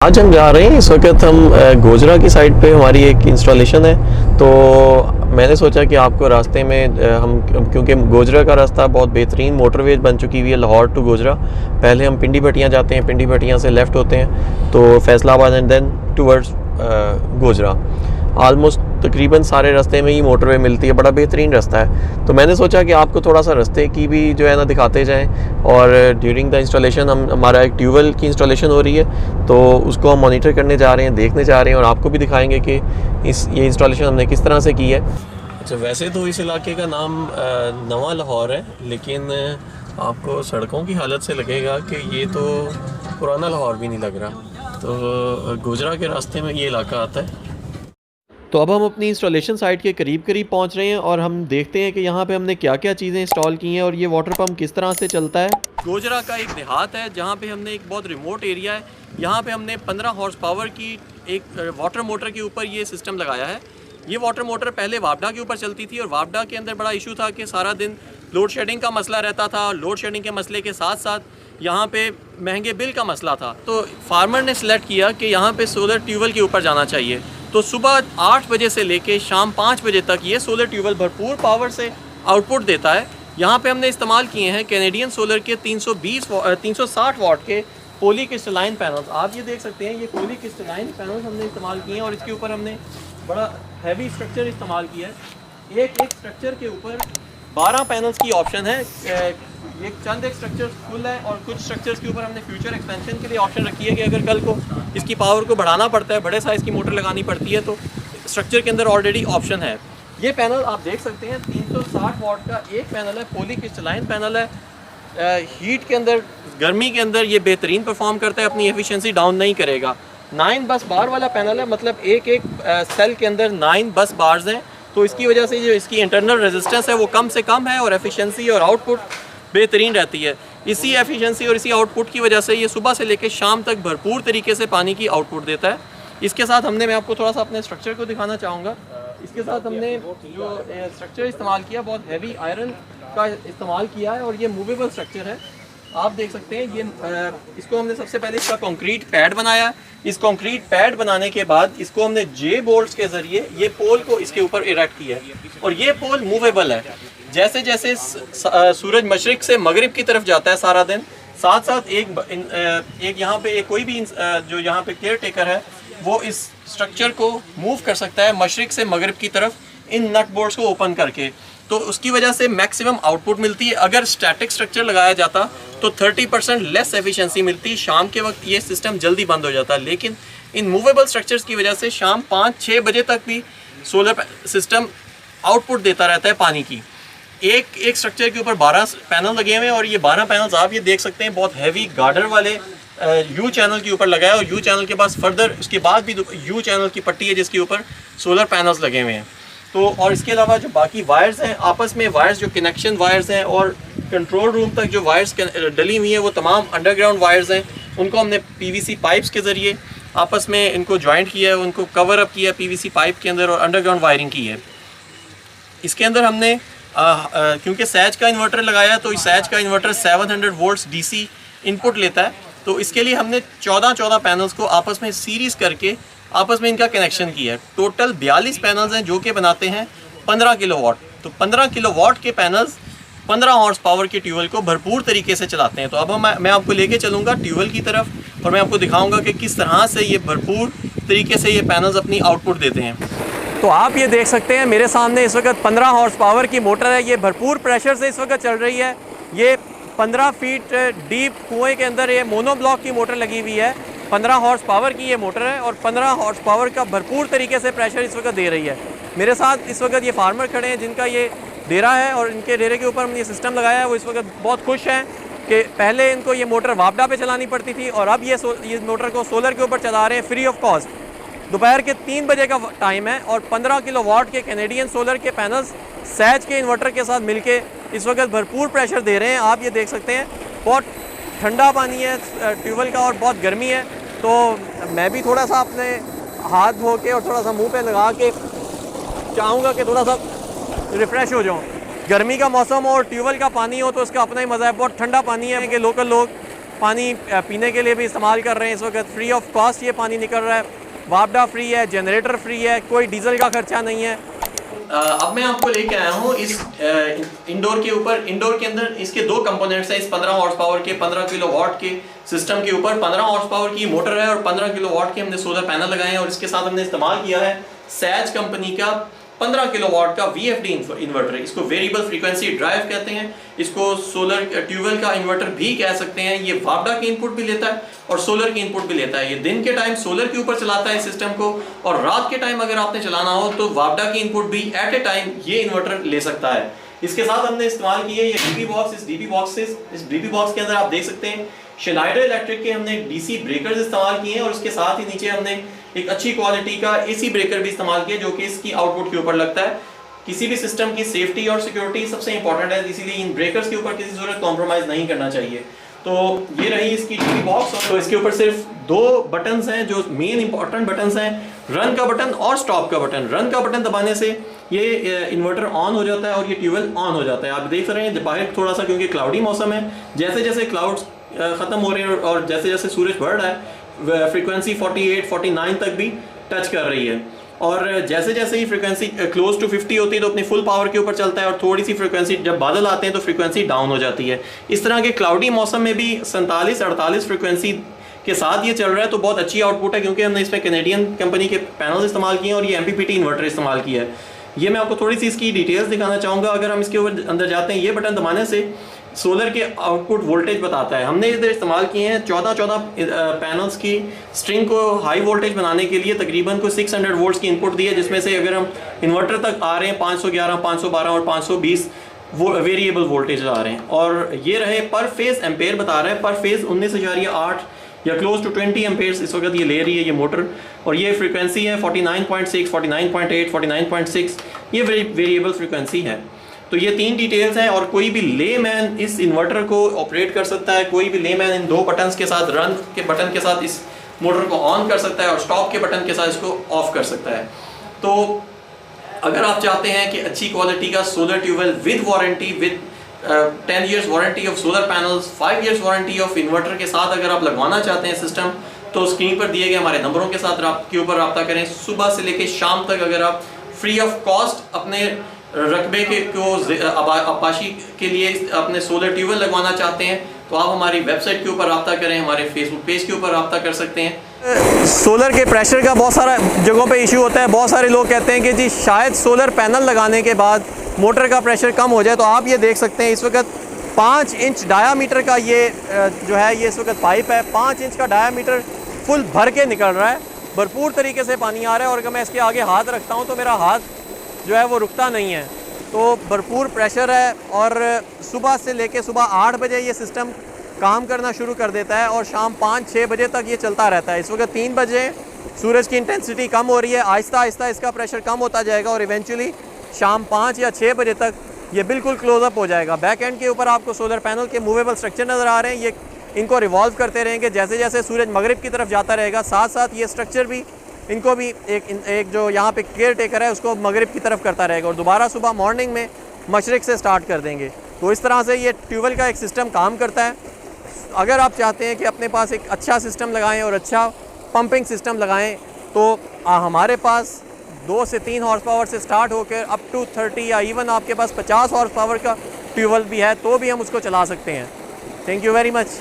आज हम जा रहे हैं। इस वक्त हम गोजरा की साइड पे हमारी एक इंस्टॉलेशन है। तो मैंने सोचा कि आपको रास्ते में हम, क्योंकि गोजरा का रास्ता बहुत बेहतरीन मोटरवे बन चुकी हुई है लाहौर टू गोजरा। पहले हम पिंडी भटियाँ जाते हैं, पिंडी भटियाँ से लेफ़्ट होते हैं तो Faisalabad and then towards Gojra. Almost तकरीबन सारे रास्ते में ही मोटरवे मिलती है, बड़ा बेहतरीन रास्ता है। तो मैंने सोचा कि आपको थोड़ा सा रास्ते की भी जो है ना दिखाते जाएं। और ड्यूरिंग द इंस्टॉलेशन हमारा एक ट्यूबवेल की इंस्टॉलेशन हो रही है, तो उसको हम मॉनिटर करने जा रहे हैं, देखने जा रहे हैं और आपको भी दिखाएंगे कि ये इंस्टॉलेशन हमने किस तरह से की है। अच्छा, वैसे तो इस इलाके का नाम नवा लाहौर है, लेकिन आपको सड़कों की हालत से लगेगा कि ये तो पुराना लाहौर भी नहीं लग रहा। तो गोजरा के रास्ते में ये इलाका आता है। तो अब हम अपनी इंस्टॉलेशन साइट के करीब पहुंच रहे हैं और हम देखते हैं कि यहाँ पे हमने क्या क्या चीज़ें इंस्टॉल की हैं और ये वाटर पम्प किस तरह से चलता है। गोजरा का एक देहात है जहाँ पे हमने एक बहुत रिमोट एरिया है, यहाँ पे हमने 15 हॉर्स पावर की एक वाटर मोटर के ऊपर ये सिस्टम लगाया है। ये वाटर मोटर पहले वापडा के ऊपर चलती थी और वापडा के अंदर बड़ा इशू था कि सारा दिन लोड शेडिंग का मसला रहता था। लोड शेडिंग के मसले के साथ साथ यहाँ पे महंगे बिल का मसला था। तो फार्मर ने सिलेक्ट किया कि यहाँ पे सोलर ट्यूबवेल के ऊपर जाना चाहिए। तो सुबह 8 बजे से लेके शाम 5 बजे तक ये सोलर ट्यूबवेल भरपूर पावर से आउटपुट देता है। यहाँ पे हमने इस्तेमाल किए हैं कैनेडियन सोलर के 360 वाट के पॉली क्रिस्टलाइन पैनल्स। आप ये देख सकते हैं, ये पॉली क्रिस्टलाइन पैनल्स हमने इस्तेमाल किए हैं और इसके ऊपर हमने बड़ा हैवी स्ट्रक्चर इस्तेमाल किया है। एक स्ट्रक्चर के ऊपर 12 पैनल्स की ऑप्शन है। एक स्ट्रक्चर फुल है और कुछ स्ट्रक्चर्स के ऊपर हमने फ्यूचर एक्सपेंशन के लिए ऑप्शन रखी है कि अगर कल को इसकी पावर को बढ़ाना पड़ता है, बड़े साइज़ की मोटर लगानी पड़ती है, तो स्ट्रक्चर के अंदर ऑलरेडी ऑप्शन है। ये पैनल आप देख सकते हैं 360 वाट का एक पैनल है, पॉली क्रिस्टलाइन पैनल है। हीट के अंदर, गर्मी के अंदर ये बेहतरीन परफॉर्म करता है, अपनी एफिशिएंसी डाउन नहीं करेगा। 9 बस बार वाला पैनल है, मतलब एक सेल के अंदर 9 बस बार्स हैं। तो इसकी वजह से जो इसकी इंटरनल रेजिस्टेंस है वो कम से कम है और एफिशिएंसी और आउटपुट बेहतरीन रहती है। इसी एफिशिएंसी और इसी आउटपुट की वजह से ये सुबह से लेकर शाम तक भरपूर तरीके से पानी की आउटपुट देता है। इसके साथ मैं आपको थोड़ा सा अपने स्ट्रक्चर को दिखाना चाहूँगा। इसके साथ हमने जो स्ट्रक्चर इस्तेमाल किया, बहुत हैवी आयरन का इस्तेमाल किया है और ये मूवेबल स्ट्रक्चर है। आप देख सकते हैं ये इसको हमने सबसे पहले इसका कंक्रीट पैड बनाया। इस कंक्रीट पैड बनाने के बाद इसको हमने जे बोल्ट्स के ज़रिए ये पोल को इसके ऊपर इरेक्ट किया है और ये पोल मूवेबल है। जैसे जैसे सूरज मशरिक से मगरिब की तरफ जाता है सारा दिन, साथ साथ एक यहाँ पे कोई भी जो यहाँ पे केयर टेकर है वो इस स्ट्रक्चर को मूव कर सकता है मशरिक से मगरिब की तरफ इन नट बोर्ड्स को ओपन करके। तो उसकी वजह से मैक्सिमम आउटपुट मिलती है। अगर स्टैटिक स्ट्रक्चर लगाया जाता तो 30% लेस एफिशिएंसी मिलती। शाम के वक्त ये सिस्टम जल्दी बंद हो जाता, लेकिन इन मूवेबल स्ट्रक्चर्स की वजह से शाम 5-6 बजे तक भी सोलर सिस्टम आउटपुट देता रहता है पानी की। एक स्ट्रक्चर के ऊपर 12 पैनल लगे हुए हैं और ये 12 पैनल्स आप ये देख सकते हैं बहुत हैवी गार्डर वाले यू चैनल के ऊपर लगा है और यू चैनल के पास फर्दर उसके बाद भी यू चैनल की पट्टी है जिसके ऊपर सोलर पैनल्स लगे हुए हैं। तो और इसके अलावा जो बाकी वायर्स हैं, आपस में वायर्स जो कनेक्शन वायर्स हैं और कंट्रोल रूम तक जो वायर्स डली हुई हैं वो तमाम अंडरग्राउंड वायर्स हैं। उनको हमने पीवीसी पाइप्स के ज़रिए आपस में इनको जॉइंट किया है, उनको कवर अप किया पीवीसी पाइप के अंदर और अंडरग्राउंड वायरिंग की है। इसके अंदर हमने क्योंकि सैज का इन्वर्टर लगाया है तो इस सैज का इन्वर्टर 700 वोल्ट्स डीसी इनपुट लेता है। तो इसके लिए हमने 14 पैनल्स को आपस में सीरीज़ करके आपस में इनका कनेक्शन किया है। टोटल 42 पैनल्स हैं जो कि बनाते हैं 15 किलोवाट। तो 15 किलोवाट के पैनल्स 15 हॉर्स पावर के ट्यूबवेल को भरपूर तरीके से चलाते हैं। तो अब मैं आपको लेके चलूँगा ट्यूबवेल की तरफ और मैं आपको दिखाऊँगा कि किस तरह से ये भरपूर तरीके से ये पैनल्स अपनी आउटपुट देते हैं। तो आप ये देख सकते हैं मेरे सामने इस वक्त 15 हॉर्स पावर की मोटर है। ये भरपूर प्रेशर से इस वक्त चल रही है। ये 15 फीट डीप कुएं के अंदर ये मोनोब्लॉक की मोटर लगी हुई है। 15 हॉर्स पावर की ये मोटर है और 15 हॉर्स पावर का भरपूर तरीके से प्रेशर इस वक्त दे रही है। मेरे साथ इस वक्त ये फार्मर खड़े हैं जिनका ये डेरा है और इनके डेरे के ऊपर हमने ये सिस्टम लगाया है। वो इस वक्त बहुत खुश हैं कि पहले इनको ये मोटर वापडा पे चलानी पड़ती थी और अब ये मोटर को सोलर के ऊपर चला रहे हैं फ्री ऑफ कॉस्ट। दोपहर के 3 बजे का टाइम है और 15 किलोवाट के कैनेडियन सोलर के पैनल्स सैज के इन्वर्टर के साथ मिलके इस वक्त भरपूर प्रेशर दे रहे हैं। आप ये देख सकते हैं बहुत ठंडा पानी है ट्यूबवेल का और बहुत गर्मी है। तो मैं भी थोड़ा सा अपने हाथ धो के और थोड़ा सा मुंह पे लगा के चाहूँगा कि थोड़ा सा रिफ़्रेश हो जाऊँ। गर्मी का मौसम हो और ट्यूबवेल का पानी हो तो उसका अपना ही मज़ा है। बहुत ठंडा पानी है कि लोकल लोग पानी पीने के लिए भी इस्तेमाल कर रहे हैं इस वक्त। फ्री ऑफ कॉस्ट ये पानी निकल रहा है, वापडा फ्री है, जनरेटर फ्री है, कोई डीजल का खर्चा नहीं है। अब मैं आपको लेके आया हूँ इस इंडोर के ऊपर। इंडोर के अंदर इसके दो कंपोनेंट्स हैं। इस 15 हॉर्स पावर के 15 किलोवाट के सिस्टम के ऊपर 15 हॉर्स पावर की मोटर है और 15 किलोवाट के हमने सोलर पैनल लगाए हैं और इसके साथ हमने इस्तेमाल किया है सैज कंपनी का 15 किलोवाट का VFD इन्वर्टर। इसको वेरिएबल फ्रीक्वेंसी ड्राइव कहते हैं, इसको सोलर ट्यूबवेल का इन्वर्टर भी कह सकते हैं। ये वापडा की इनपुट भी लेता है और सोलर की इनपुट भी लेता है। ये दिन के टाइम सोलर के ऊपर चलाता है सिस्टम को और रात के टाइम अगर आपने चलाना हो तो वापडा की इनपुट भी एट ए टाइम ये इन्वर्टर ले सकता है। इसके साथ हमने इस्तेमाल किए ये डीपी बॉक्स। इस डीपी बॉक्स के अंदर आप देख सकते हैं Schneider इलेक्ट्रिक के हमने DC ब्रेकर्स इस्तेमाल किए हैं और उसके साथ ही नीचे हमने एक अच्छी क्वालिटी का AC ब्रेकर भी इस्तेमाल किया जो कि इसकी आउटपुट के ऊपर लगता है। किसी भी सिस्टम की सेफ्टी और सिक्योरिटी सबसे इंपॉर्टेंट है, इसीलिए इन ब्रेकर्स के ऊपर किसी सूरत कॉम्प्रोमाइज नहीं करना चाहिए। तो ये रही इसकी डीपी बॉक्स। तो इसके ऊपर सिर्फ दो बटन्स हैं जो मेन इंपॉर्टेंट बटन्स हैं, रन का बटन और स्टॉप का बटन। रन का बटन दबाने से ये इन्वर्टर ऑन हो जाता है और ये ट्यूबवेल ऑन हो जाता है। आप देख रहे हैं बाहर थोड़ा सा क्योंकि क्लाउडी मौसम है, जैसे जैसे क्लाउड्स ख़त्म हो रहे हैं और जैसे जैसे सूरज बढ़ रहा है फ्रीक्वेंसी 48 49 तक भी टच कर रही है और जैसे जैसे ही फ्रीक्वेंसी क्लोज टू 50 होती है तो अपनी फुल पावर के ऊपर चलता है और थोड़ी सी फ्रीक्वेंसी जब बादल आते हैं तो फ्रीक्वेंसी डाउन हो जाती है। इस तरह के क्लाउडी मौसम में भी 47-48 फ्रीक्वेंसी के साथ ये चल रहा है तो बहुत अच्छी आउटपुट है क्योंकि हमने इसमें कैनेडियन कंपनी के पैनल इस्तेमाल किए हैं और ये MPPT इन्वर्टर इस्तेमाल किया है। ये मैं आपको थोड़ी सी इसकी डिटेल्स दिखाना चाहूँगा। अगर हम इसके ऊपर अंदर जाते हैं, ये बटन दबाने से सोलर के आउटपुट वोल्टेज बताता है। हमने इधर इस्तेमाल किए हैं 14 पैनल्स की स्ट्रिंग को हाई वोल्टेज बनाने के लिए तकरीबन को 600 वोल्ट्स की इनपुट दी है, जिसमें से अगर हम इन्वर्टर तक आ रहे हैं 511, 512 और 520 वो वेरिएबल वोल्टेज आ रहे हैं। और ये रहे पर फेज एम्पेयर बता रहा है, पर फेज 19.8 या क्लोज टू 20 एम्पेयर्स इस वक्त ये ले रही है ये मोटर। और ये फ्रीक्वेंसी है 49.6, 49.8, 49.6, ये वेरिएबल फ्रीक्वेंसी है। तो ये तीन डिटेल्स हैं और कोई भी लेमैन इस इन्वर्टर को ऑपरेट कर सकता है। कोई भी लेमैन इन दो बटन्स के साथ, रन के बटन के साथ इस मोटर को ऑन कर सकता है और स्टॉप के बटन के साथ इसको ऑफ कर सकता है। तो अगर आप चाहते हैं कि अच्छी क्वालिटी का solar tubewell with warranty, with 10 years warranty of solar panels, 5 years warranty of inverter के साथ अगर आप लगवाना चाहते हैं सिस्टम, तो स्क्रीन पर दिए गए हमारे नंबरों के साथ के ऊपर रब्ता करें। सुबह से लेकर शाम तक अगर आप फ्री ऑफ कॉस्ट अपने रकबे के को अपाशी के लिए अपने सोलर ट्यूबवेल लगवाना चाहते हैं तो आप हमारी वेबसाइट के ऊपर रब्ता करें, हमारे फेसबुक पेज के ऊपर रब्ता कर सकते हैं। सोलर के प्रेशर का बहुत सारा जगहों पे इशू होता है। बहुत सारे लोग कहते हैं कि जी शायद सोलर पैनल लगाने के बाद मोटर का प्रेशर कम हो जाए। तो आप ये देख सकते हैं इस वक्त 5 इंच डायामीटर का ये जो है ये इस वक्त पाइप है। 5 इंच का डायामीटर फुल भर के निकल रहा है, भरपूर तरीके से पानी आ रहा है और अगर मैं इसके आगे हाथ रखता हूँ तो मेरा हाथ जो है वो रुकता नहीं है। तो भरपूर प्रेशर है और सुबह से लेके सुबह 8 बजे ये सिस्टम काम करना शुरू कर देता है और शाम 5-6 बजे तक ये चलता रहता है। इस वक्त 3 बजे सूरज की इंटेंसिटी कम हो रही है, आहिस्ता आहिस्ता इसका प्रेशर कम होता जाएगा और इवेंचुअली शाम 5 या 6 बजे तक ये बिल्कुल क्लोजअप हो जाएगा। बैक एंड के ऊपर आपको सोलर पैनल के मूवेबल स्ट्रक्चर नज़र आ रहे हैं। ये इनको रिवॉल्व करते रहेंगे जैसे जैसे सूरज मगरिब की तरफ जाता रहेगा। साथ साथ ये स्ट्रक्चर भी इनको भी एक जो यहाँ पे केयर टेकर है उसको मगरिब की तरफ करता रहेगा और दोबारा सुबह मॉर्निंग में मशरिक से स्टार्ट कर देंगे। तो इस तरह से ये ट्यूबवेल का एक सिस्टम काम करता है। अगर आप चाहते हैं कि अपने पास एक अच्छा सिस्टम लगाएं और अच्छा पंपिंग सिस्टम लगाएं तो हमारे पास 2 से 3 हॉर्स पावर से स्टार्ट होकर अप टू 30 या इवन आपके पास 50 हॉर्स पावर का ट्यूबवेल भी है तो भी हम उसको चला सकते हैं। Thank you very much.